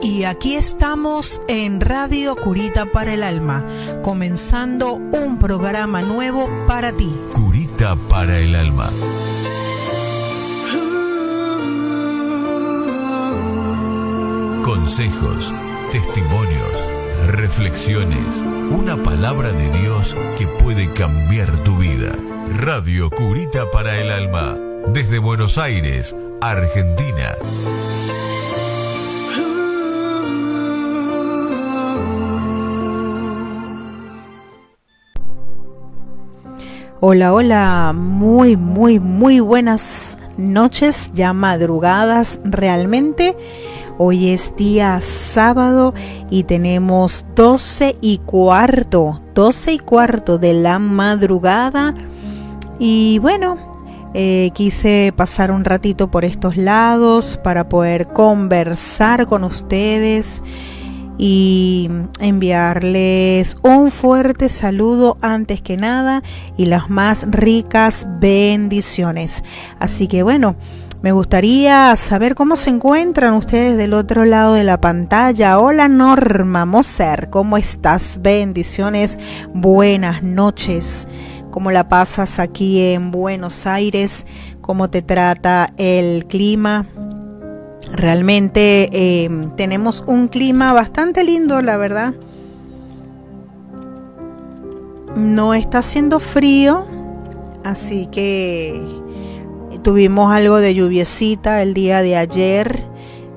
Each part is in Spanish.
Y aquí estamos en Radio Curita para el Alma, comenzando un programa nuevo para ti. Curita para el Alma. Consejos, testimonios, reflexiones, una palabra de Dios que puede cambiar tu vida. Radio Curita para el Alma, desde Buenos Aires, Argentina. Hola, hola, muy buenas noches, ya madrugadas realmente. Hoy es día sábado y tenemos 12:15 de la madrugada. Y bueno, quise pasar un ratito por estos lados para poder conversar con ustedes y enviarles un fuerte saludo antes que nada y las más ricas bendiciones. Así que bueno, me gustaría saber cómo se encuentran ustedes del otro lado de la pantalla. Hola Norma Moser, ¿cómo estás? Bendiciones, buenas noches. ¿Cómo la pasas aquí en Buenos Aires? ¿Cómo te trata el clima? Realmente tenemos un clima bastante lindo, la verdad. No está haciendo frío, así que tuvimos algo de lluviecita el día de ayer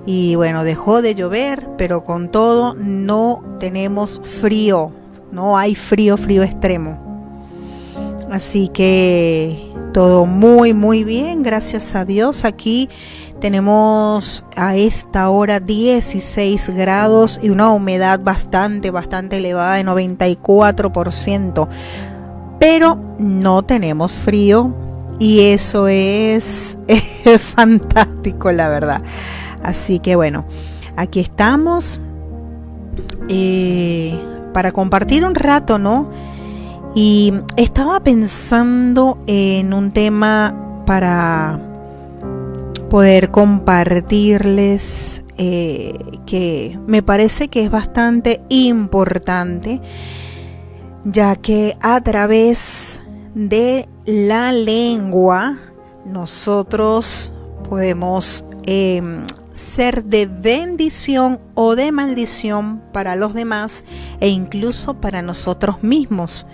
y bueno, dejó de llover, pero con todo no tenemos frío, no hay frío extremo. Así que todo muy bien, gracias a Dios. Aquí tenemos a esta hora 16 grados y una humedad bastante elevada de 94%. Pero no tenemos frío y eso es fantástico, la verdad. Así que bueno, aquí estamos para compartir un rato, ¿no? Y estaba pensando en un tema para poder compartirles que me parece que es bastante importante, ya que a través de la lengua nosotros podemos ser de bendición o de maldición para los demás e incluso para nosotros mismos.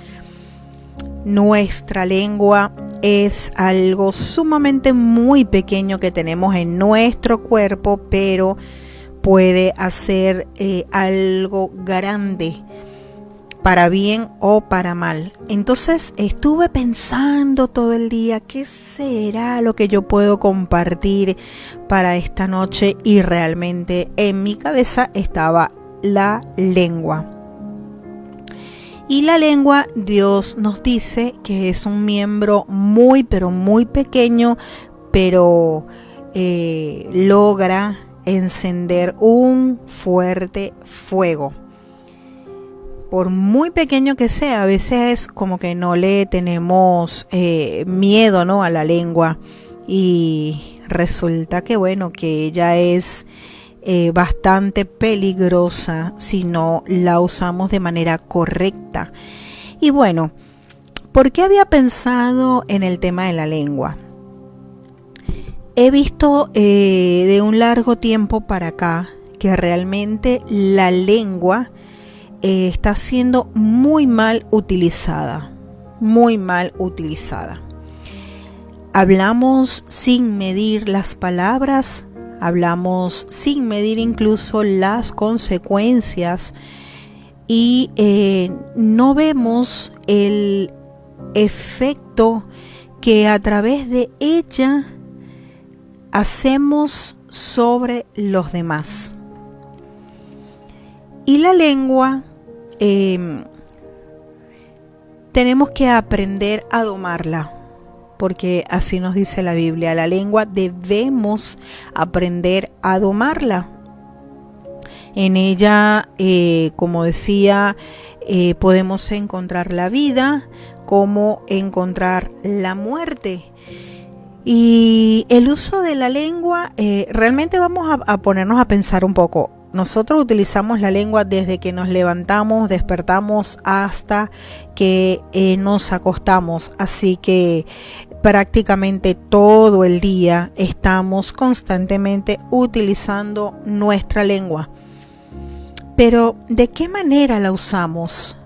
Nuestra lengua es algo sumamente muy pequeño que tenemos en nuestro cuerpo, pero puede hacer algo grande, para bien o para mal. Entonces estuve pensando todo el día, ¿qué será lo que yo puedo compartir para esta noche? Y realmente en mi cabeza estaba la lengua. Y la lengua, Dios nos dice que es un miembro muy pequeño, pero logra encender un fuerte fuego. Por muy pequeño que sea, a veces como que no le tenemos miedo, ¿no?, a la lengua. Y resulta que bueno, que ella es bastante peligrosa si no la usamos de manera correcta. Y bueno, ¿por qué había pensado en el tema de la lengua? He visto de un largo tiempo para acá que realmente la lengua está siendo muy mal utilizada. Hablamos sin medir las palabras. Hablamos sin medir incluso las consecuencias y no vemos el efecto que a través de ella hacemos sobre los demás. Y la lengua tenemos que aprender a domarla. Porque así nos dice la Biblia, la lengua debemos aprender a domarla. En ella, como decía, podemos encontrar la vida, como encontrar la muerte. Y el uso de la lengua, realmente vamos a ponernos a pensar un poco. Nosotros utilizamos la lengua desde que nos levantamos, despertamos hasta que nos acostamos. Así que prácticamente todo el día estamos constantemente utilizando nuestra lengua. Pero ¿de qué manera la usamos?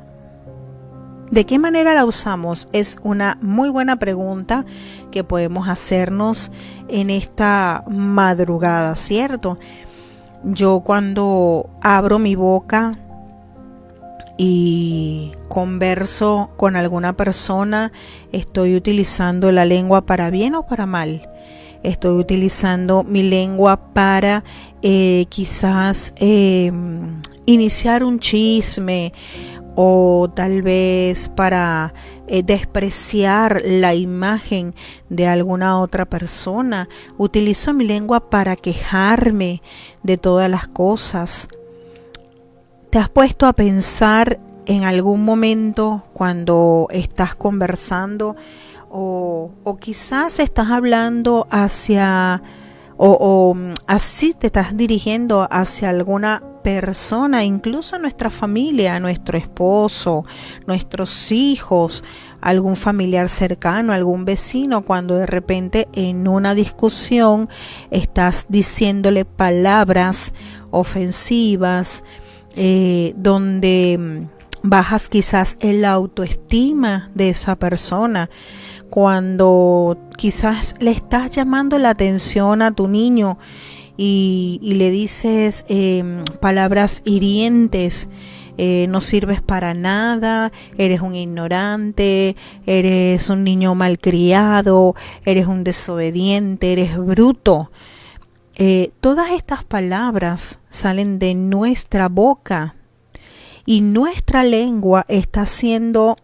¿De qué manera la usamos? Es una muy buena pregunta que podemos hacernos en esta madrugada, ¿cierto? Yo cuando abro mi boca y converso con alguna persona, estoy utilizando la lengua para bien o para mal. Estoy utilizando mi lengua para quizás iniciar un chisme, o tal vez para despreciar la imagen de alguna otra persona. Utilizo mi lengua para quejarme de todas las cosas. ¿Te has puesto a pensar en algún momento cuando estás conversando o quizás estás hablando hacia o así te estás dirigiendo hacia alguna persona, incluso nuestra familia, nuestro esposo, nuestros hijos, algún familiar cercano, algún vecino, cuando de repente en una discusión estás diciéndole palabras ofensivas, donde bajas quizás el autoestima de esa persona, cuando quizás le estás llamando la atención a tu niño y le dices palabras hirientes, no sirves para nada, eres un ignorante, eres un niño malcriado, eres un desobediente, eres bruto. Todas estas palabras salen de nuestra boca y nuestra lengua está haciendo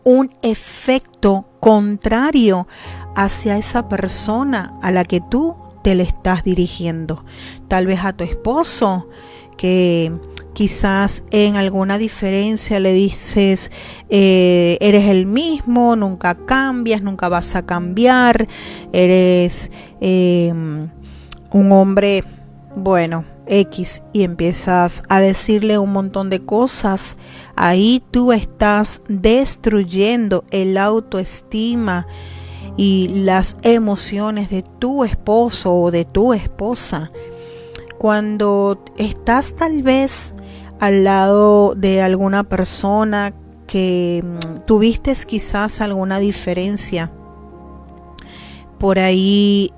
un efecto contrario hacia esa persona a la que tú te le estás dirigiendo. Tal vez a tu esposo, que quizás en alguna diferencia le dices, eres el mismo, nunca cambias, nunca vas a cambiar, eres un hombre, bueno, X, y empiezas a decirle un montón de cosas. Ahí tú estás destruyendo el autoestima y las emociones de tu esposo o de tu esposa. Cuando estás tal vez al lado de alguna persona que tuviste quizás alguna diferencia, por ahí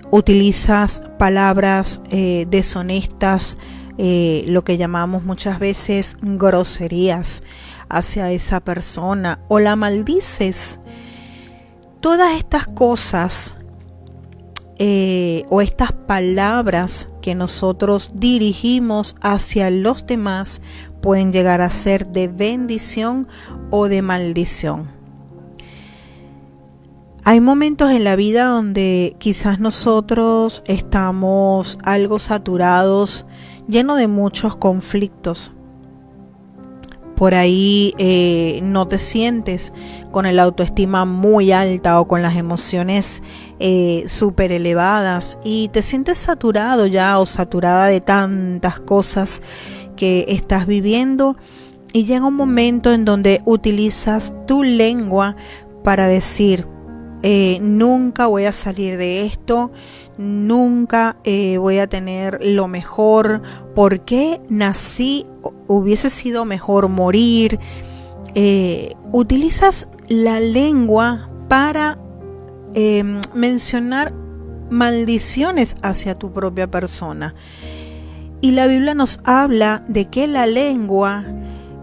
utilizas palabras deshonestas, lo que llamamos muchas veces groserías hacia esa persona, o la maldices. Todas estas cosas o estas palabras que nosotros dirigimos hacia los demás pueden llegar a ser de bendición o de maldición. Hay momentos en la vida donde quizás nosotros estamos algo saturados, llenos de muchos conflictos. Por ahí no te sientes con el autoestima muy alta o con las emociones súper elevadas y te sientes saturado ya o saturada de tantas cosas que estás viviendo, y llega un momento en donde utilizas tu lengua para decir, nunca voy a salir de esto, nunca voy a tener lo mejor, ¿por qué nací? Hubiese sido mejor morir. Utilizas la lengua para mencionar maldiciones hacia tu propia persona. Y la Biblia nos habla de que la lengua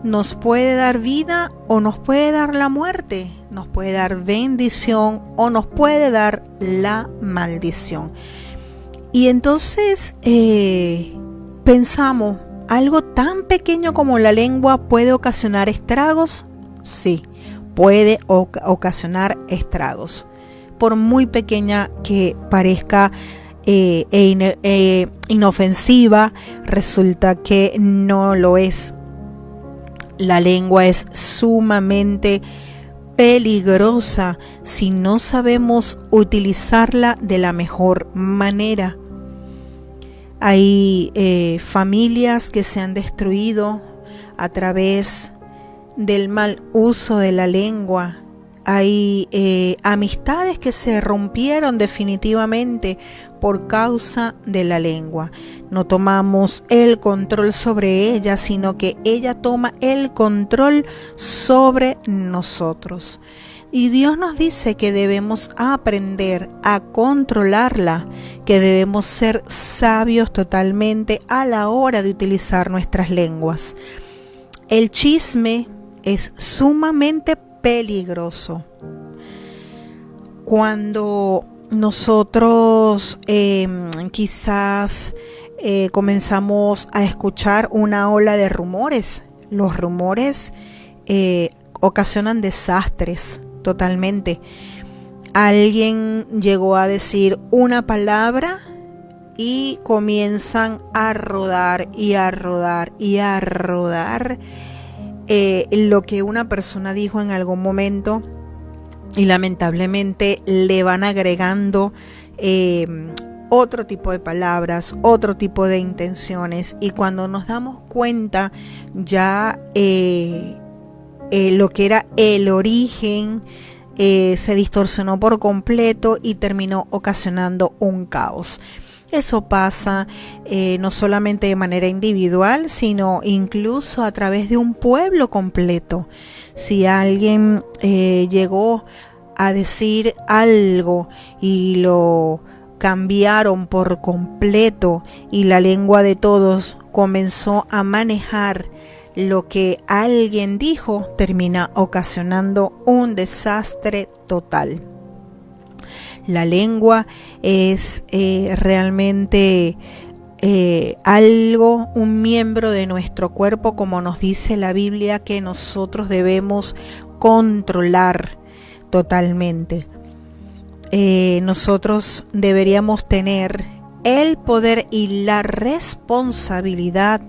nos puede dar vida o nos puede dar la muerte, nos puede dar bendición o nos puede dar la maldición. Y entonces pensamos, ¿algo tan pequeño como la lengua puede ocasionar estragos? Sí, puede ocasionar estragos. Por muy pequeña que parezca inofensiva, resulta que no lo es. La lengua es sumamente peligrosa si no sabemos utilizarla de la mejor manera. Hay familias que se han destruido a través del mal uso de la lengua. Hay amistades que se rompieron definitivamente por causa de la lengua. No tomamos el control sobre ella, sino que ella toma el control sobre nosotros. Y Dios nos dice que debemos aprender a controlarla, que debemos ser sabios totalmente a la hora de utilizar nuestras lenguas. El chisme es sumamente peligroso. Cuando nosotros quizás comenzamos a escuchar una ola de rumores, los rumores ocasionan desastres totalmente. Alguien llegó a decir una palabra y comienzan a rodar y a rodar y a rodar lo que una persona dijo en algún momento, y lamentablemente le van agregando otro tipo de palabras, otro tipo de intenciones, y cuando nos damos cuenta ya lo que era el origen se distorsionó por completo y terminó ocasionando un caos. Eso pasa no solamente de manera individual, sino incluso a través de un pueblo completo. Si alguien llegó a decir algo y lo cambiaron por completo y la lengua de todos comenzó a manejar lo que alguien dijo, termina ocasionando un desastre total. La lengua es realmente algo, un miembro de nuestro cuerpo, como nos dice la Biblia, que nosotros debemos controlar totalmente. Nosotros deberíamos tener el poder y la responsabilidad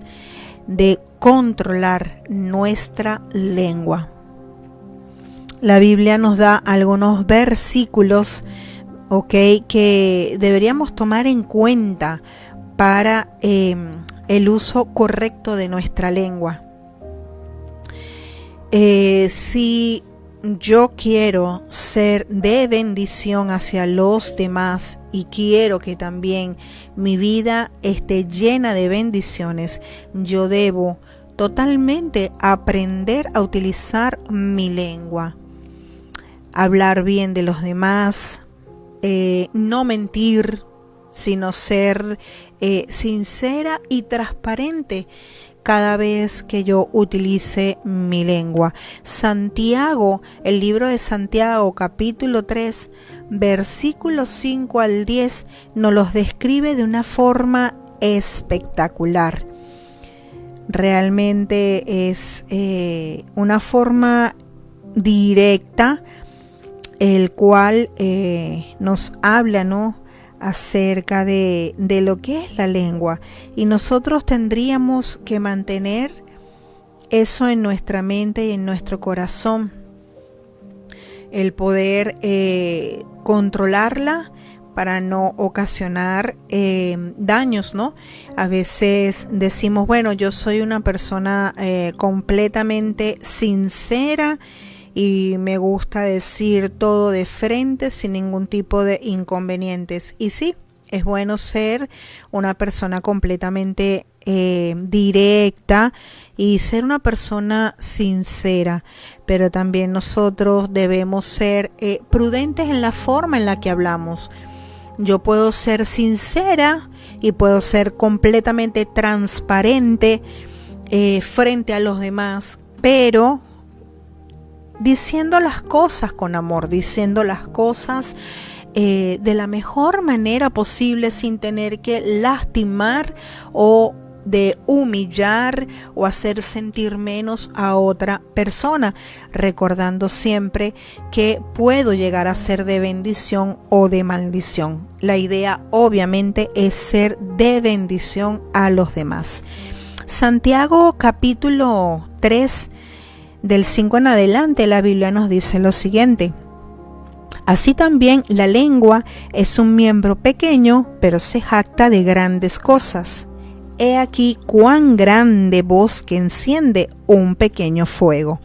de controlar nuestra lengua. La Biblia nos da algunos versículos, que deberíamos tomar en cuenta para el uso correcto de nuestra lengua. Si yo quiero ser de bendición hacia los demás y quiero que también mi vida esté llena de bendiciones, yo debo totalmente aprender a utilizar mi lengua, hablar bien de los demás, no mentir, sino ser sincera y transparente cada vez que yo utilice mi lengua. Santiago, el libro de Santiago, capítulo 3, versículos 5 al 10, nos los describe de una forma espectacular. Realmente es una forma directa, el cual nos habla, ¿no?, acerca de lo que es la lengua, y nosotros tendríamos que mantener eso en nuestra mente y en nuestro corazón, el poder controlarla para no ocasionar daños, ¿no? A veces decimos, bueno, yo soy una persona completamente sincera y me gusta decir todo de frente sin ningún tipo de inconvenientes. Y sí, es bueno ser una persona completamente directa y ser una persona sincera, pero también nosotros debemos ser prudentes en la forma en la que hablamos. Yo puedo ser sincera y puedo ser completamente transparente frente a los demás, pero diciendo las cosas con amor, diciendo las cosas de la mejor manera posible, sin tener que lastimar o de humillar o hacer sentir menos a otra persona, recordando siempre que puedo llegar a ser de bendición o de maldición. La idea obviamente es ser de bendición a los demás. Santiago capítulo 3 del 5 en adelante, la Biblia nos dice lo siguiente: así también la lengua es un miembro pequeño, pero se jacta de grandes cosas. He aquí cuán grande bosque enciende un pequeño fuego.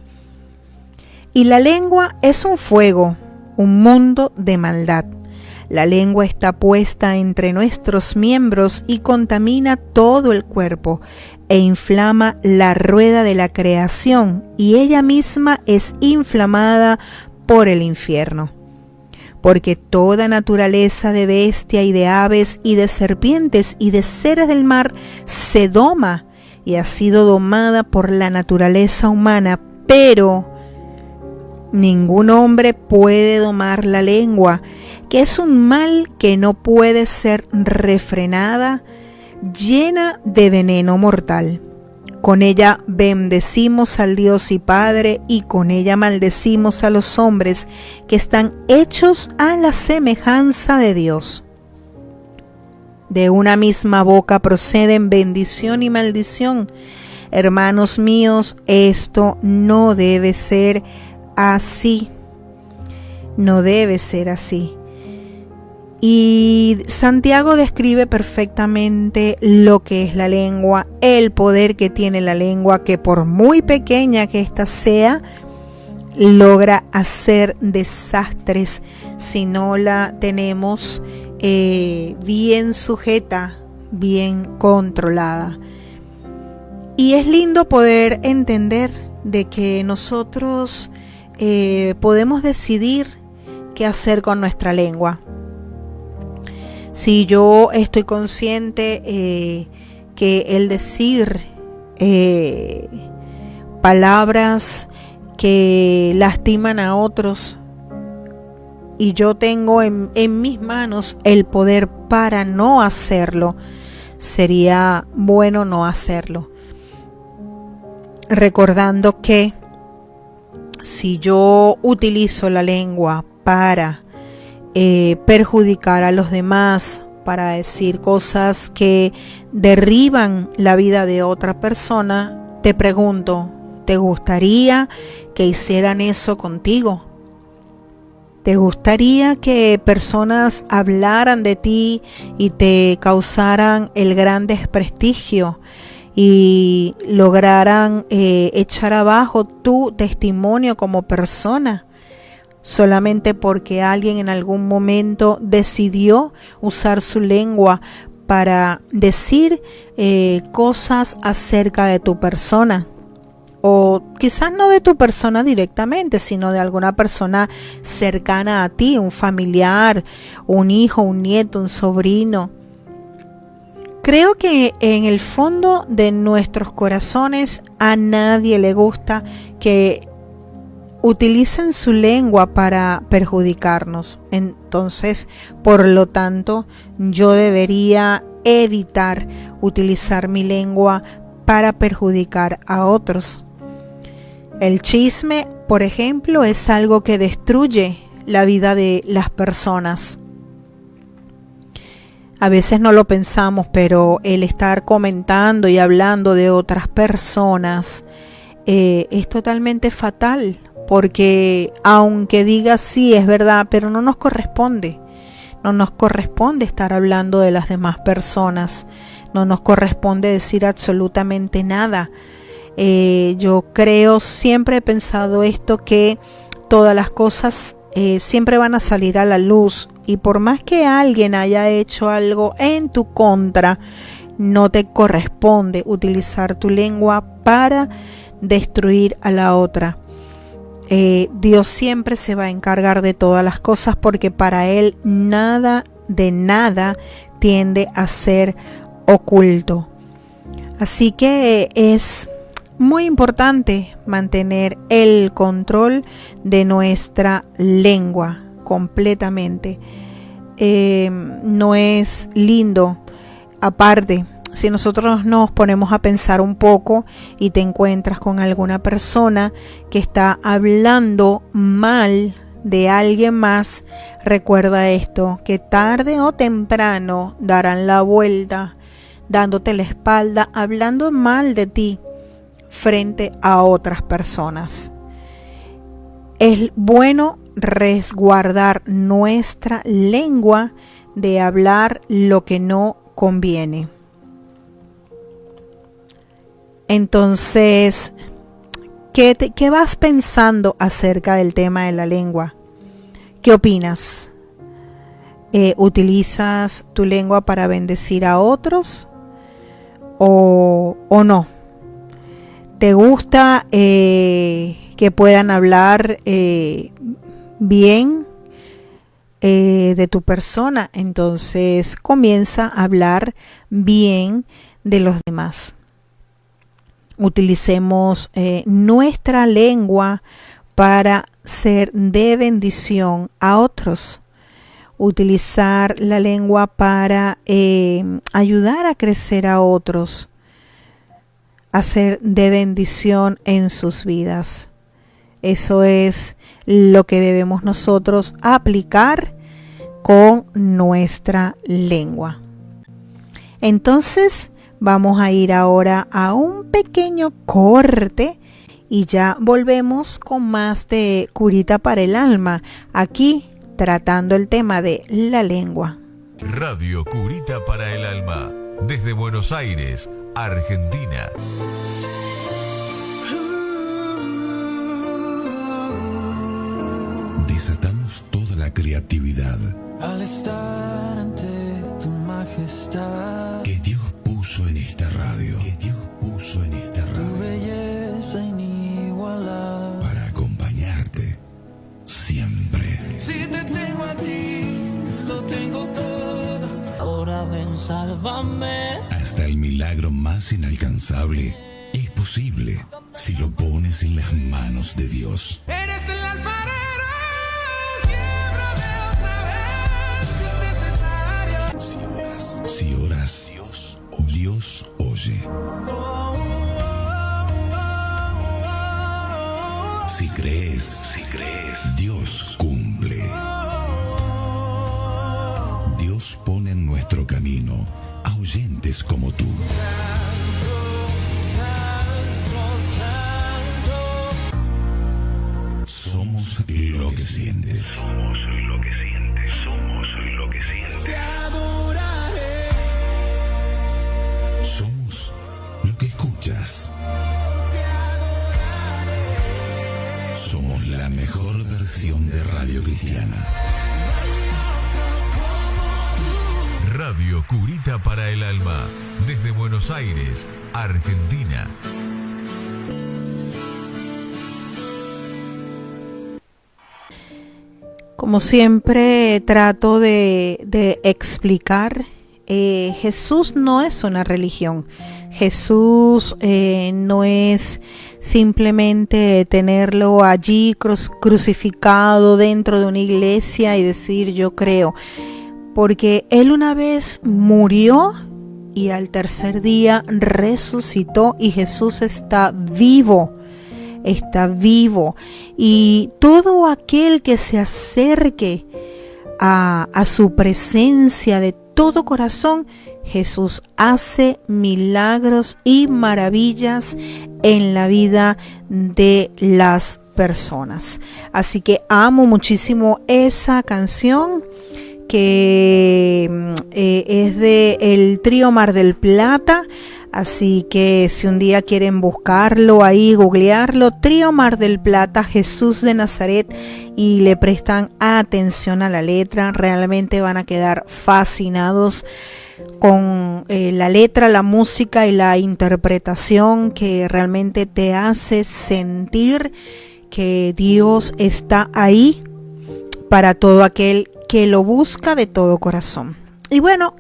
Y la lengua es un fuego, un mundo de maldad. La lengua está puesta entre nuestros miembros y contamina todo el cuerpo e inflama la rueda de la creación, y ella misma es inflamada por el infierno. Porque toda naturaleza de bestia y de aves y de serpientes y de seres del mar se doma y ha sido domada por la naturaleza humana, pero ningún hombre puede domar la lengua, que es un mal que no puede ser refrenada, llena de veneno mortal. Con ella bendecimos al Dios y Padre, y con ella maldecimos a los hombres que están hechos a la semejanza de Dios. De una misma boca proceden bendición y maldición. Hermanos míos, esto no debe ser así. No debe ser así. Y Santiago describe perfectamente lo que es la lengua, el poder que tiene la lengua, que por muy pequeña que ésta sea, logra hacer desastres si no la tenemos bien sujeta, bien controlada. Y es lindo poder entender de que nosotros podemos decidir qué hacer con nuestra lengua. Si yo estoy consciente que el decir palabras que lastiman a otros, y yo tengo en mis manos el poder para no hacerlo, sería bueno no hacerlo. Recordando que si yo utilizo la lengua para perjudicar a los demás, para decir cosas que derriban la vida de otra persona, te pregunto, ¿te gustaría que hicieran eso contigo? ¿Te gustaría que personas hablaran de ti y te causaran el gran desprestigio y lograran echar abajo tu testimonio como persona, solamente porque alguien en algún momento decidió usar su lengua para decir cosas acerca de tu persona? O quizás no de tu persona directamente, sino de alguna persona cercana a ti, un familiar, un hijo, un nieto, un sobrino. Creo que en el fondo de nuestros corazones a nadie le gusta que utilicen su lengua para perjudicarnos. Entonces, por lo tanto, yo debería evitar utilizar mi lengua para perjudicar a otros. El chisme, por ejemplo, es algo que destruye la vida de las personas. A veces no lo pensamos, pero el estar comentando y hablando de otras personas es totalmente fatal, porque aunque diga sí, es verdad, pero no nos corresponde. No nos corresponde estar hablando de las demás personas. No nos corresponde decir absolutamente nada. Yo creo, siempre he pensado esto, que todas las cosas siempre van a salir a la luz, y por más que alguien haya hecho algo en tu contra, no te corresponde utilizar tu lengua para destruir a la otra. Dios siempre se va a encargar de todas las cosas, porque para Él nada de nada tiende a ser oculto. Así que es muy importante mantener el control de nuestra lengua completamente. No es lindo. Aparte, si nosotros nos ponemos a pensar un poco y te encuentras con alguna persona que está hablando mal de alguien más, recuerda esto, que tarde o temprano darán la vuelta, dándote la espalda, hablando mal de ti. frente a otras personas. Es bueno resguardar nuestra lengua de hablar lo que no conviene. Entonces, ¿qué vas pensando acerca del tema de la lengua? ¿Qué opinas? ¿Utilizas tu lengua para bendecir a otros o no? ¿Te gusta que puedan hablar bien de tu persona? Entonces comienza a hablar bien de los demás. Utilicemos nuestra lengua para ser de bendición a otros. Utilizar la lengua para ayudar a crecer a otros, a ser de bendición en sus vidas. Eso es lo que debemos nosotros aplicar con nuestra lengua. Entonces, vamos a ir ahora a un pequeño corte y ya volvemos con más de Curita para el Alma, aquí tratando el tema de la lengua. Radio Curita para el Alma, desde Buenos Aires, Argentina. Desatamos toda la creatividad al estar ante tu majestad, que Dios puso en esta radio, tu belleza inigualable, para acompañarte siempre. Si te tengo a ti, lo tengo todo. Ahora ven, sálvame. Hasta el milagro más inalcanzable es posible si lo pones en las manos de Dios. Eres el alfarero, quiebrame otra vez si es necesario. Si oras, Dios oye. Si crees, Dios cumple. Dios pone en nuestro camino a oyentes como tú. Somos lo que sientes. Somos lo que sientes. Somos lo que sientes. Te adoraré. Somos lo que escuchas. Te adoraré. Somos la mejor versión de Radio Cristiana. Radio Curita para el Alma, desde Buenos Aires, Argentina. Como siempre trato de explicar, Jesús no es una religión. Jesús no es simplemente tenerlo allí crucificado dentro de una iglesia y decir yo creo. Porque Él una vez murió y al tercer día resucitó y Jesús está vivo. Está vivo, y todo aquel que se acerque a su presencia de todo corazón, Jesús hace milagros y maravillas en la vida de las personas. Así que amo muchísimo esa canción que es de el trío Mar del Plata. Así que si un día quieren buscarlo ahí, googlearlo, Trío Mar del Plata, Jesús de Nazaret, y le prestan atención a la letra, realmente van a quedar fascinados con la letra, la música y la interpretación, que realmente te hace sentir que Dios está ahí para todo aquel que lo busca de todo corazón. Y bueno,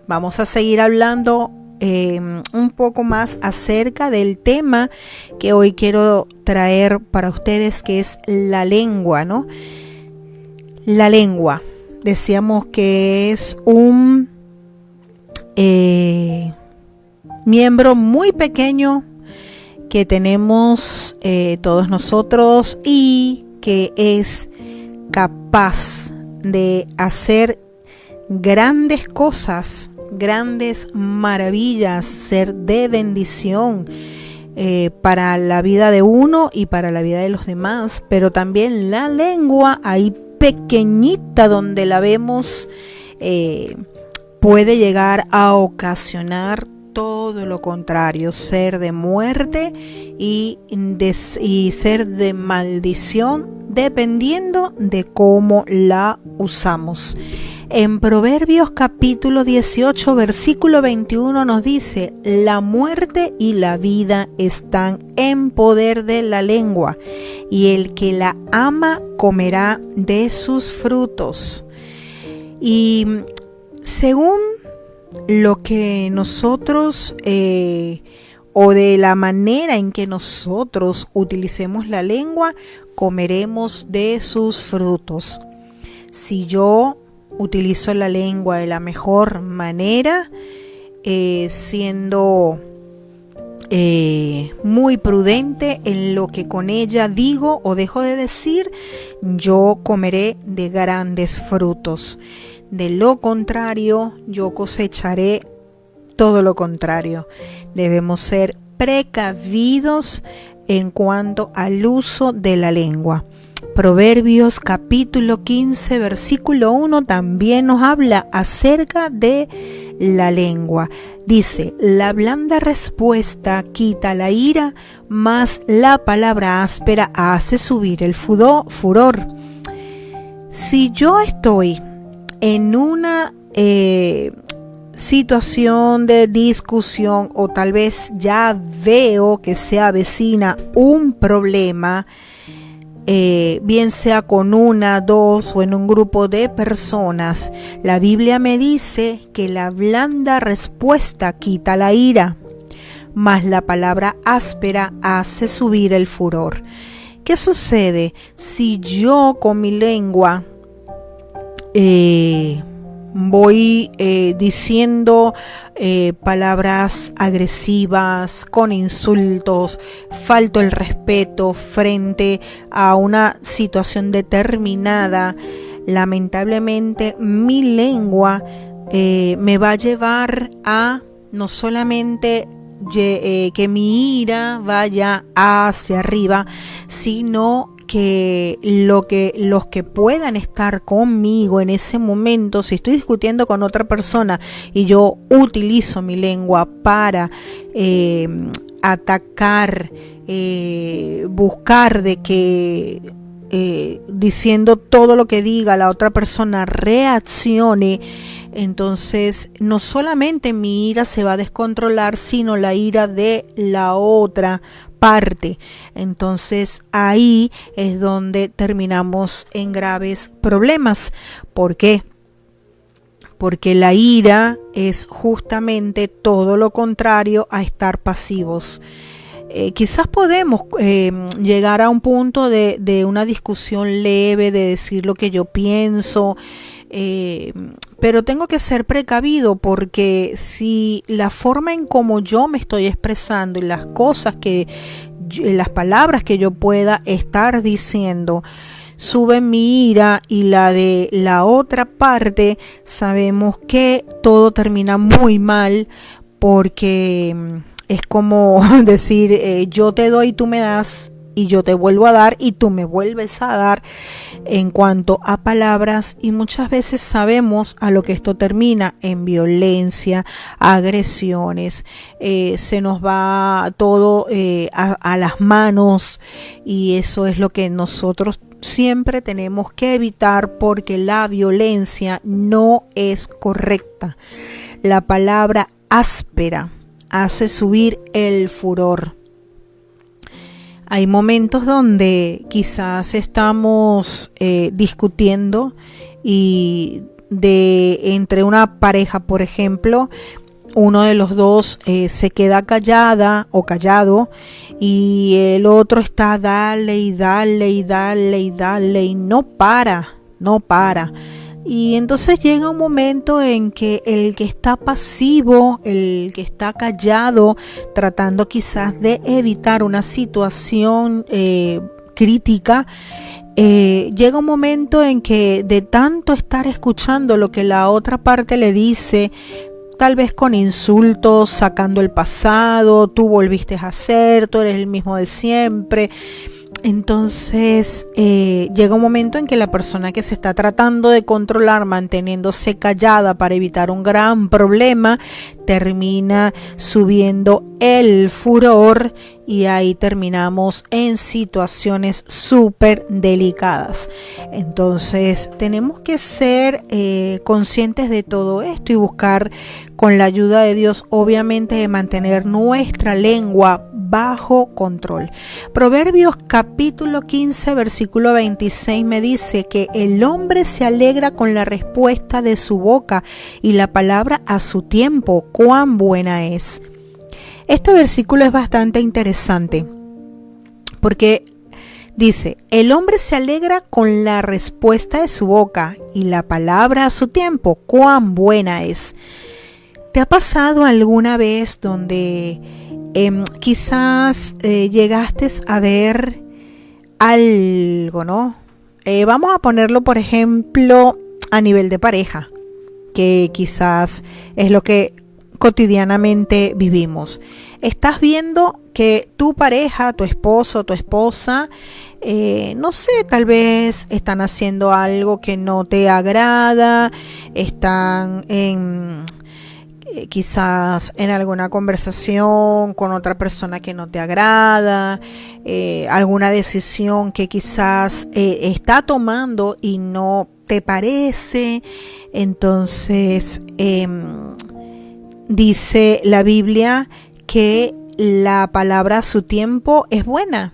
vamos a seguir hablando un poco más acerca del tema que hoy quiero traer para ustedes, que es la lengua, ¿no? La lengua, decíamos que es un miembro muy pequeño que tenemos todos nosotros y que es capaz de hacer grandes cosas, grandes maravillas, ser de bendición para la vida de uno y para la vida de los demás, pero también la lengua, ahí pequeñita donde la vemos, puede llegar a ocasionar todo lo contrario, ser de muerte y ser de maldición, dependiendo de cómo la usamos. En Proverbios capítulo 18, versículo 21 nos dice: la muerte y la vida están en poder de la lengua, y el que la ama comerá de sus frutos. Y según lo que nosotros o de la manera en que nosotros utilicemos la lengua, comeremos de sus frutos. Si yo utilizo la lengua de la mejor manera, siendo muy prudente en lo que con ella digo o dejo de decir, yo comeré de grandes frutos. De lo contrario, yo cosecharé todo lo contrario. Debemos ser precavidos en cuanto al uso de la lengua. Proverbios capítulo 15, versículo 1 también nos habla acerca de la lengua. Dice: la blanda respuesta quita la ira, mas la palabra áspera hace subir el furor. Si yo estoy en una situación de discusión, o tal vez ya veo que se avecina un problema, bien sea con una, dos o en un grupo de personas, la Biblia me dice que la blanda respuesta quita la ira, mas la palabra áspera hace subir el furor. ¿Qué sucede si yo con mi lengua voy diciendo palabras agresivas, con insultos, falto el respeto frente a una situación determinada? Lamentablemente mi lengua me va a llevar a no solamente que mi ira vaya hacia arriba, sino que los que puedan estar conmigo en ese momento, si estoy discutiendo con otra persona y yo utilizo mi lengua para atacar, buscar de que diciendo todo lo que diga la otra persona reaccione, entonces no solamente mi ira se va a descontrolar, sino la ira de la otra parte. Entonces ahí es donde terminamos en graves problemas. ¿Por qué? Porque la ira es justamente todo lo contrario a estar pasivos. Quizás podemos llegar a un punto de una discusión leve, de decir lo que yo pienso, pero tengo que ser precavido, porque si la forma en como yo me estoy expresando y las cosas las palabras que yo pueda estar diciendo suben mi ira y la de la otra parte, sabemos que todo termina muy mal, porque es como decir yo te doy, tú me das, y yo te vuelvo a dar y tú me vuelves a dar, en cuanto a palabras, y muchas veces sabemos a lo que esto termina: en violencia, agresiones, se nos va todo a las manos, y eso es lo que nosotros siempre tenemos que evitar, porque la violencia no es correcta. La palabra áspera hace subir el furor. Hay momentos donde quizás estamos discutiendo y entre una pareja, por ejemplo, uno de los dos se queda callada o callado, y el otro está dale y dale y dale y dale y no para. Y entonces llega un momento en que el que está pasivo, el que está callado, tratando quizás de evitar una situación crítica, llega un momento en que de tanto estar escuchando lo que la otra parte le dice, tal vez con insultos, sacando el pasado, tú volviste a ser, tú eres el mismo de siempre. Entonces llega un momento en que la persona que se está tratando de controlar, manteniéndose callada para evitar un gran problema, termina subiendo el furor y ahí terminamos en situaciones súper delicadas. Entonces tenemos que ser conscientes de todo esto y buscar con la ayuda de Dios, obviamente, de mantener nuestra lengua bajo control. Proverbios capítulo 15 versículo 26 me dice que el hombre se alegra con la respuesta de su boca y la palabra a su tiempo, cuán buena es. Este versículo es bastante interesante porque dice, el hombre se alegra con la respuesta de su boca y la palabra a su tiempo, cuán buena es. ¿Te ha pasado alguna vez donde quizás llegaste a ver algo, ¿no? Vamos a ponerlo, por ejemplo, a nivel de pareja, que quizás es lo que cotidianamente vivimos. Estás viendo que tu pareja, tu esposo, tu esposa, no sé, tal vez están haciendo algo que no te agrada, están quizás en alguna conversación con otra persona que no te agrada, alguna decisión que quizás está tomando y no te parece. Entonces dice la Biblia que la palabra a su tiempo es buena,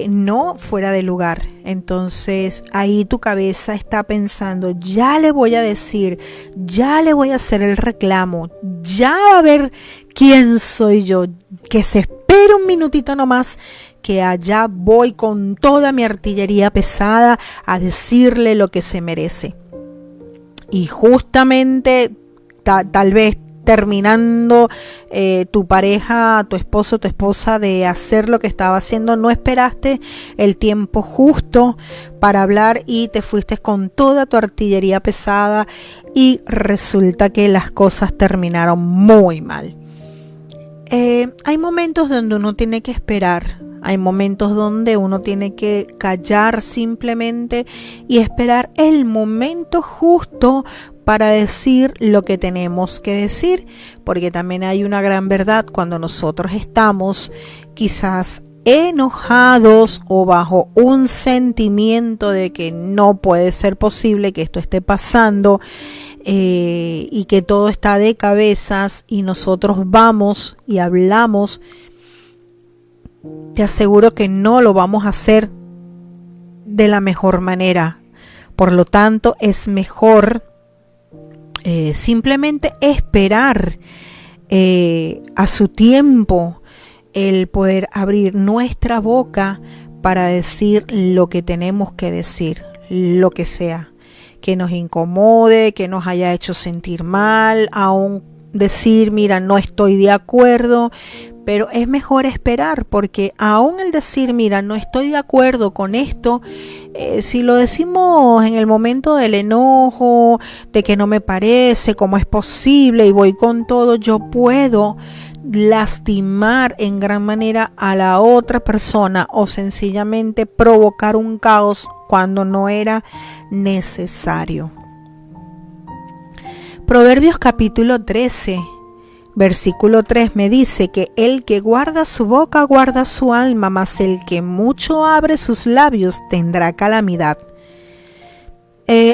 no fuera de lugar. Entonces ahí tu cabeza está pensando, ya le voy a decir, ya le voy a hacer el reclamo, ya va a ver quién soy yo, que se espere un minutito nomás, que allá voy con toda mi artillería pesada a decirle lo que se merece. Y justamente tal vez terminando tu pareja, tu esposo, tu esposa de hacer lo que estaba haciendo, no esperaste el tiempo justo para hablar y te fuiste con toda tu artillería pesada y resulta que las cosas terminaron muy mal. Hay momentos donde uno tiene que esperar, hay momentos donde uno tiene que callar simplemente y esperar el momento justo para decir lo que tenemos que decir, porque también hay una gran verdad cuando nosotros estamos quizás enojados o bajo un sentimiento de que no puede ser posible que esto esté pasando y que todo está de cabezas y nosotros vamos y hablamos. Te aseguro que no lo vamos a hacer de la mejor manera. Por lo tanto, es mejor simplemente esperar a su tiempo el poder abrir nuestra boca para decir lo que tenemos que decir, lo que sea, que nos incomode, que nos haya hecho sentir mal, aún decir, mira, no estoy de acuerdo, pero es mejor esperar, porque aún el decir, mira, no estoy de acuerdo con esto, si lo decimos en el momento del enojo, de que no me parece, cómo es posible y voy con todo, yo puedo lastimar en gran manera a la otra persona o sencillamente provocar un caos cuando no era necesario. Proverbios capítulo 13, versículo 3 me dice que el que guarda su boca guarda su alma, mas el que mucho abre sus labios tendrá calamidad.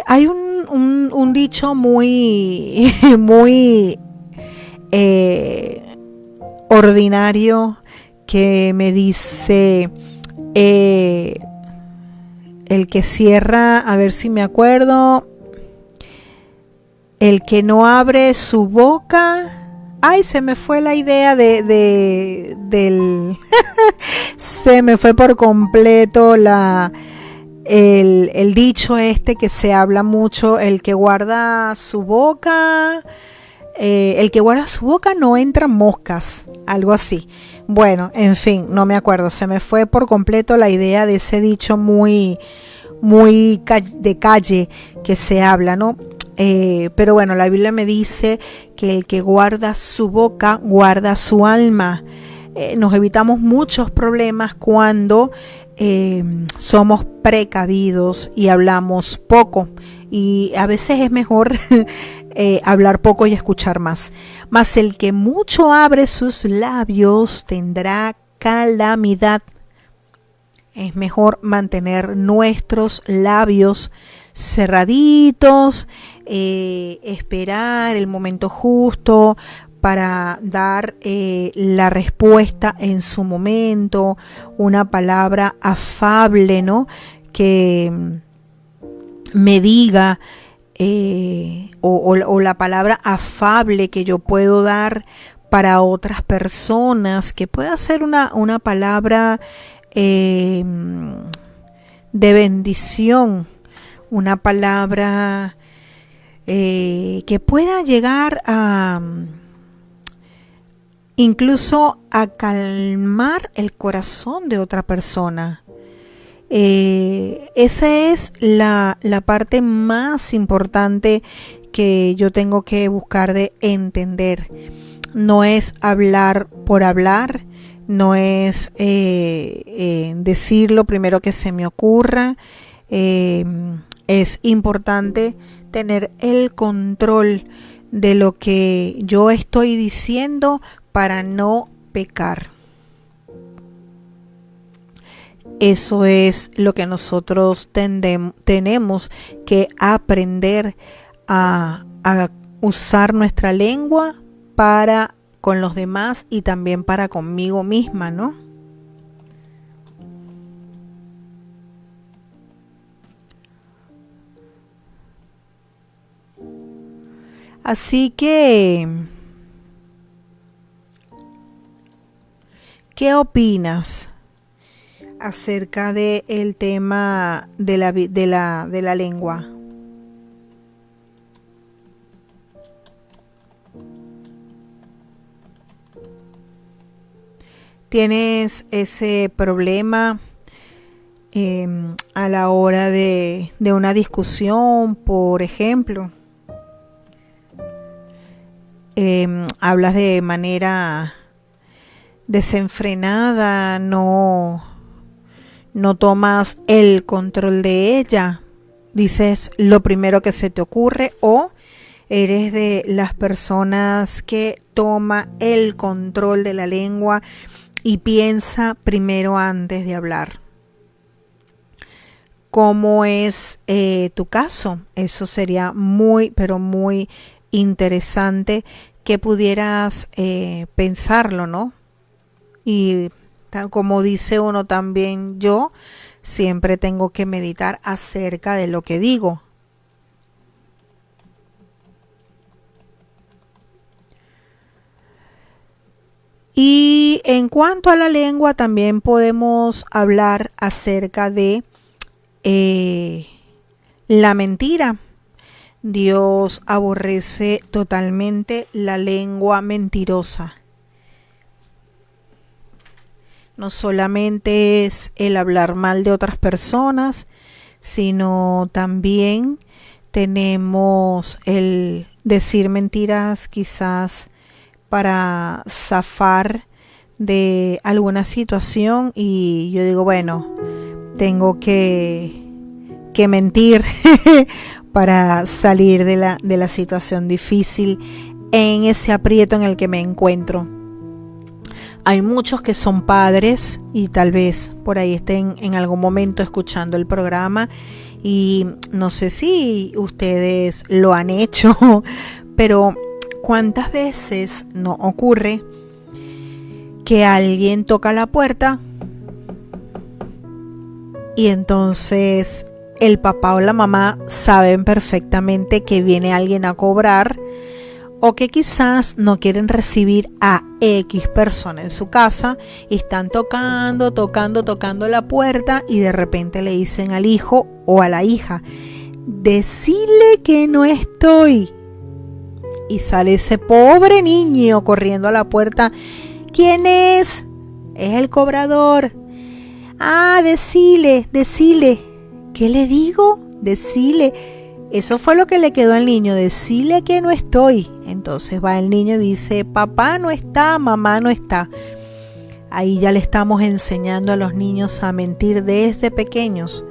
Hay un dicho muy ordinario que me dice, el que cierra, a ver si me acuerdo, el que no abre su boca. Ay, se me fue la idea del se me fue por completo el dicho este que se habla mucho, el que guarda su boca, no entran moscas, algo así. Bueno, en fin, no me acuerdo, se me fue por completo la idea de ese dicho muy de calle que se habla, ¿no? Pero bueno, la Biblia me dice que el que guarda su boca, guarda su alma. Nos evitamos muchos problemas cuando somos precavidos y hablamos poco. Y a veces es mejor hablar poco y escuchar más. Mas el que mucho abre sus labios tendrá calamidad. Es mejor mantener nuestros labios cerraditos, esperar el momento justo para dar la respuesta en su momento, una palabra afable, ¿no? Que me diga, o la palabra afable que yo puedo dar para otras personas, que pueda ser una palabra de bendición, una palabra que pueda llegar a incluso a calmar el corazón de otra persona. Esa es la parte más importante que yo tengo que buscar de entender. No es hablar por hablar, no es decir lo primero que se me ocurra. Es importante tener el control de lo que yo estoy diciendo para no pecar. Eso es lo que nosotros tenemos que aprender a usar nuestra lengua para con los demás y también para conmigo misma, ¿no? Así que, ¿qué opinas acerca del tema de la lengua? ¿Tienes ese problema a la hora de una discusión, por ejemplo? Hablas de manera desenfrenada, no tomas el control de ella, dices lo primero que se te ocurre, o eres de las personas que toma el control de la lengua y piensa primero antes de hablar. ¿Cómo es tu caso? Eso sería muy, pero muy interesante que pudieras pensarlo, ¿no? Y como dice uno también, yo siempre tengo que meditar acerca de lo que digo. Y en cuanto a la lengua, también podemos hablar acerca de la mentira. Dios aborrece totalmente la lengua mentirosa. No solamente es el hablar mal de otras personas, sino también tenemos el decir mentiras quizás para zafar de alguna situación, y yo digo, bueno, tengo que mentir para salir de la situación difícil, en ese aprieto en el que me encuentro. Hay muchos que son padres y tal vez por ahí estén en algún momento escuchando el programa, y no sé si ustedes lo han hecho, pero ¿cuántas veces no ocurre que alguien toca la puerta y entonces el papá o la mamá saben perfectamente que viene alguien a cobrar, o que quizás no quieren recibir a X persona en su casa y están tocando la puerta, y de repente le dicen al hijo o a la hija, decile que no estoy? Y sale ese pobre niño corriendo a la puerta. ¿Quién es? Es el cobrador. Ah, decile. ¿Qué le digo? Decile. Eso fue lo que le quedó al niño, decirle que no estoy. Entonces va el niño y dice, papá no está, mamá no está. Ahí ya le estamos enseñando a los niños a mentir desde pequeños.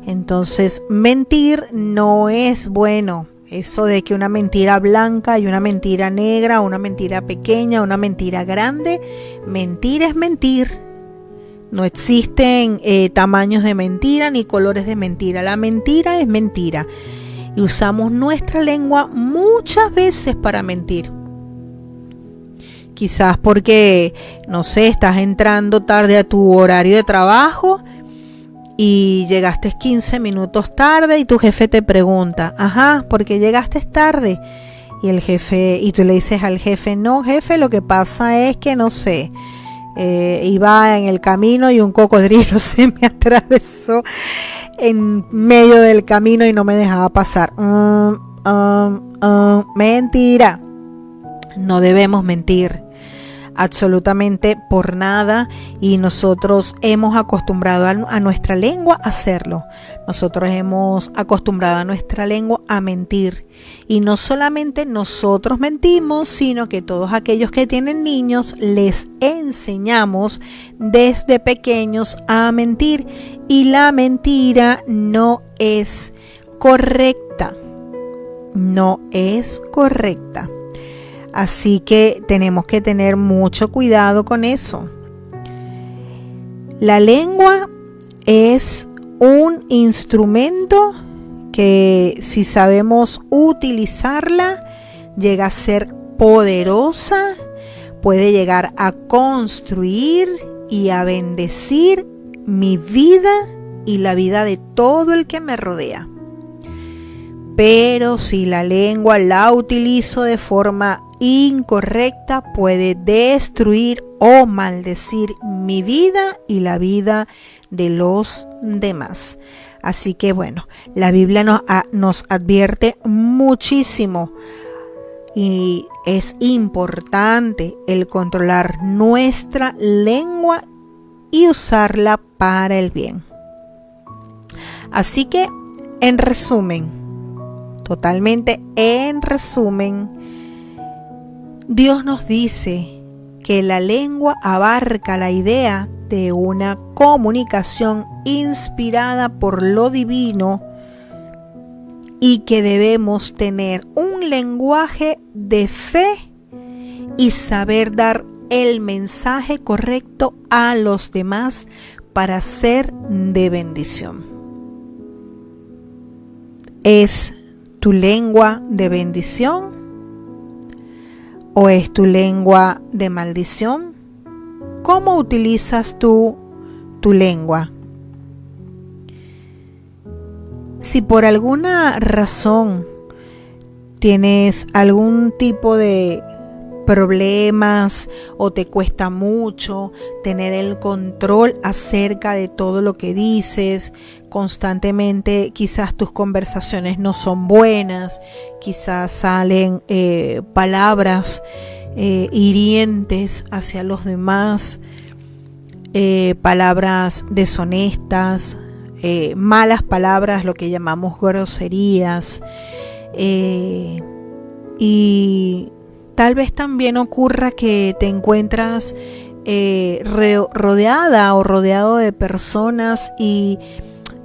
Entonces, mentir no es bueno. Eso de que una mentira blanca y una mentira negra, una mentira pequeña, una mentira grande, mentir es mentir. No existen tamaños de mentira ni colores de mentira. La mentira es mentira. Y usamos nuestra lengua muchas veces para mentir. Quizás porque, no sé, estás entrando tarde a tu horario de trabajo y llegaste 15 minutos tarde y tu jefe te pregunta, ajá, ¿por qué llegaste tarde? Y tú le dices al jefe, no jefe, lo que pasa es que no sé, iba en el camino y un cocodrilo se me atravesó en medio del camino y no me dejaba pasar. Mentira. No debemos mentir absolutamente por nada, y nosotros hemos acostumbrado a nuestra lengua a hacerlo. Nosotros hemos acostumbrado a nuestra lengua a mentir, y no solamente nosotros mentimos, sino que todos aquellos que tienen niños les enseñamos desde pequeños a mentir, y la mentira no es correcta. No es correcta. Así que tenemos que tener mucho cuidado con eso. La lengua es un instrumento que, si sabemos utilizarla, llega a ser poderosa, puede llegar a construir y a bendecir mi vida y la vida de todo el que me rodea. Pero si la lengua la utilizo de forma incorrecta, puede destruir o maldecir mi vida y la vida de los demás. Así que bueno, la Biblia nos advierte muchísimo, y es importante el controlar nuestra lengua y usarla para el bien. Así que, en resumen, totalmente en resumen, Dios nos dice que la lengua abarca la idea de una comunicación inspirada por lo divino, y que debemos tener un lenguaje de fe y saber dar el mensaje correcto a los demás para ser de bendición. ¿Es tu lengua de bendición o es tu lengua de maldición? ¿Cómo utilizas tú tu lengua? Si por alguna razón tienes algún tipo de problemas o te cuesta mucho tener el control acerca de todo lo que dices, constantemente quizás tus conversaciones no son buenas, quizás salen palabras hirientes hacia los demás, palabras deshonestas, malas palabras, lo que llamamos groserías, y tal vez también ocurra que te encuentras rodeada o rodeado de personas y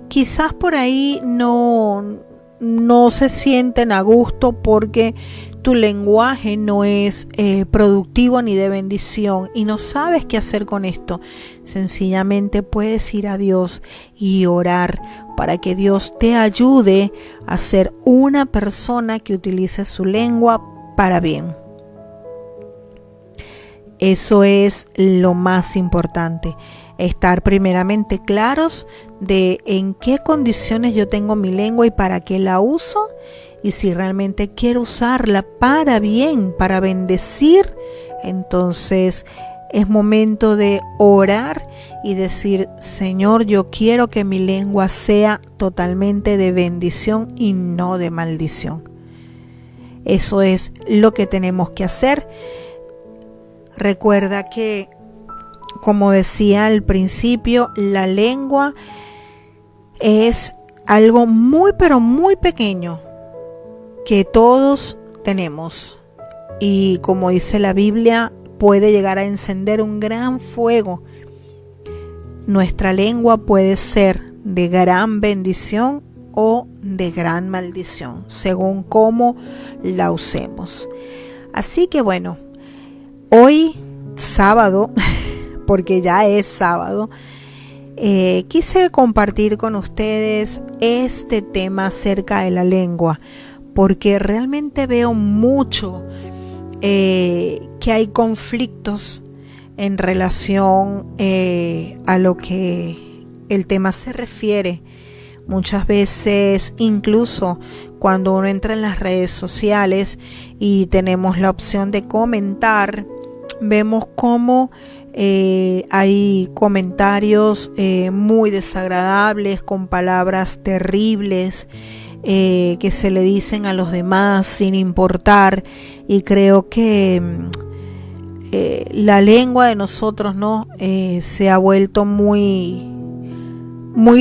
quizás por ahí no se sienten a gusto porque tu lenguaje no es productivo ni de bendición y no sabes qué hacer con esto. Sencillamente puedes ir a Dios y orar para que Dios te ayude a ser una persona que utilice su lengua para bien. Eso es lo más importante, estar primeramente claros de en qué condiciones yo tengo mi lengua y para qué la uso, y si realmente quiero usarla para bien, para bendecir, entonces es momento de orar y decir: Señor, yo quiero que mi lengua sea totalmente de bendición y no de maldición. Eso es lo que tenemos que hacer. Recuerda que, como decía al principio, la lengua es algo muy pero muy pequeño, que todos tenemos, y como dice la Biblia, puede llegar a encender un gran fuego. Nuestra lengua puede ser de gran bendición o de gran maldición, según cómo la usemos. Así que bueno, hoy sábado, porque ya es sábado, quise compartir con ustedes este tema acerca de la lengua, porque realmente veo mucho que hay conflictos en relación a lo que el tema se refiere. Muchas veces, incluso cuando uno entra en las redes sociales y tenemos la opción de comentar, vemos cómo hay comentarios muy desagradables, con palabras terribles que se le dicen a los demás sin importar. Y creo que la lengua de nosotros, ¿no? Se ha vuelto muy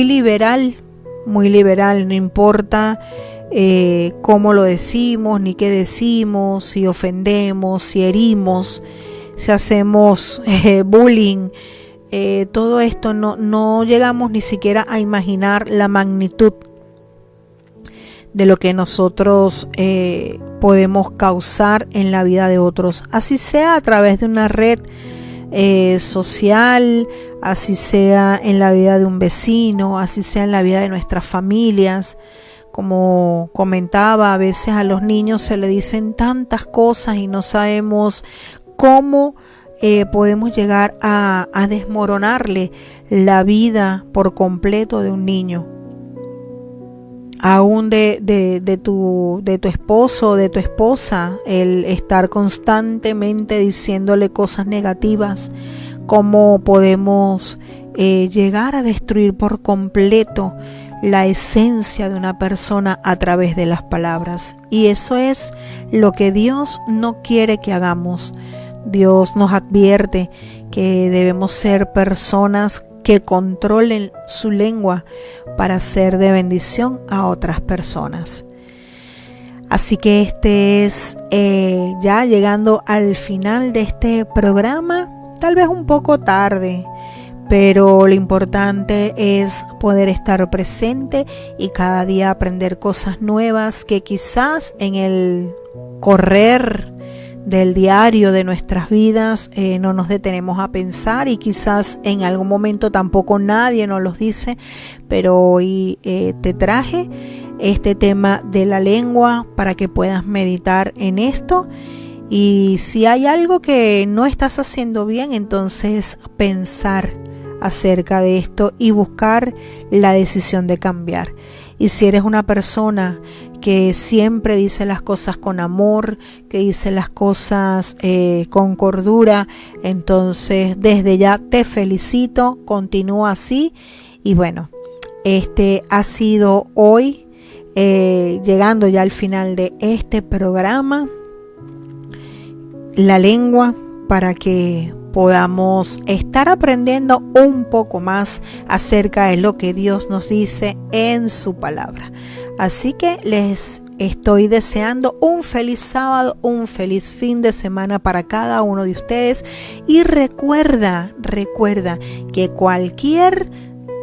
liberal, no importa cómo lo decimos, ni qué decimos, si ofendemos, si herimos, si hacemos bullying, todo esto no llegamos ni siquiera a imaginar la magnitud de lo que nosotros podemos causar en la vida de otros, así sea a través de una red social, así sea en la vida de un vecino, así sea en la vida de nuestras familias. Como comentaba, a veces a los niños se le dicen tantas cosas y no sabemos cómo podemos llegar a desmoronarle la vida por completo de un niño. Aún de tu esposo o de tu esposa, el estar constantemente diciéndole cosas negativas, cómo podemos llegar a destruir por completo la esencia de una persona a través de las palabras. Y eso es lo que Dios no quiere que hagamos. Dios nos advierte que debemos ser personas que controlen su lengua para ser de bendición a otras personas. Así que este es ya llegando al final de este programa, tal vez un poco tarde, pero lo importante es poder estar presente y cada día aprender cosas nuevas que quizás en el correr del diario de nuestras vidas no nos detenemos a pensar, y quizás en algún momento tampoco nadie nos los dice, pero hoy te traje este tema de la lengua para que puedas meditar en esto. Y si hay algo que no estás haciendo bien, entonces pensar acerca de esto y buscar la decisión de cambiar. Y si eres una persona que siempre dice las cosas con amor, que dice las cosas con cordura, entonces desde ya te felicito, continúa así. Y bueno, este ha sido hoy, llegando ya al final de este programa, la lengua, para que podamos estar aprendiendo un poco más acerca de lo que Dios nos dice en su palabra. Así que les estoy deseando un feliz sábado, un feliz fin de semana para cada uno de ustedes. Y recuerda que cualquier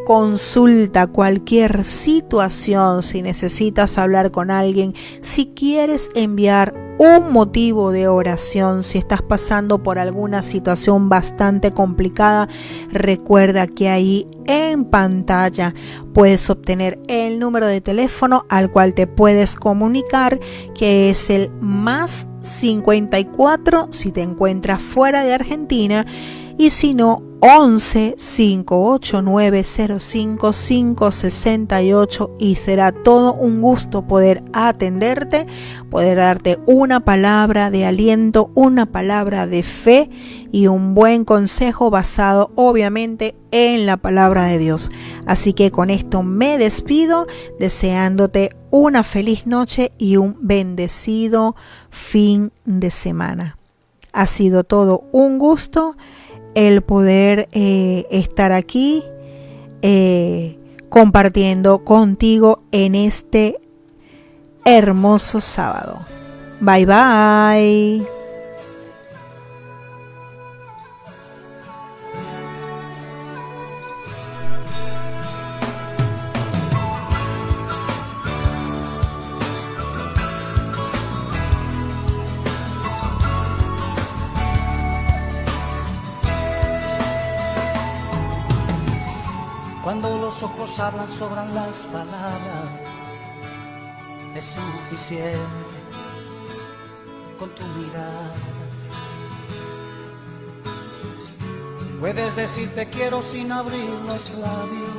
consulta, cualquier situación, si necesitas hablar con alguien, si quieres enviar un motivo de oración, si estás pasando por alguna situación bastante complicada, recuerda que ahí en pantalla puedes obtener el número de teléfono al cual te puedes comunicar, que es el más 54 si te encuentras fuera de Argentina, y si no, 11 589 05 568, y será todo un gusto poder atenderte, poder darte una palabra de aliento, una palabra de fe y un buen consejo basado obviamente en la palabra de Dios. Así que con esto me despido, deseándote una feliz noche y un bendecido fin de semana. Ha sido todo un gusto el poder estar aquí compartiendo contigo en este hermoso sábado. Bye bye. Cuando los ojos hablan, sobran las palabras. Es suficiente con tu mirada. Puedes decir te quiero sin abrir los labios.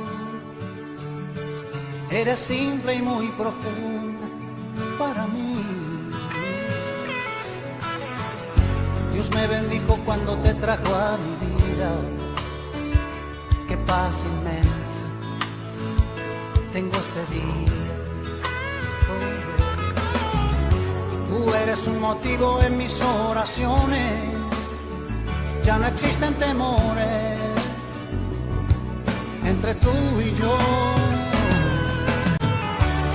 Eres simple y muy profunda para mí. Dios me bendijo cuando te trajo a mi vida. Qué paz inmensa tengo este día. Tú eres un motivo en mis oraciones. Ya no existen temores entre tú y yo.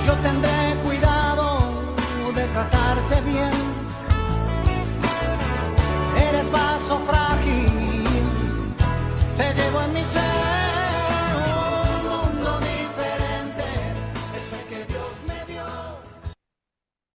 Yo tendré cuidado de tratarte bien. Eres vaso frágil, te llevo en mi ser.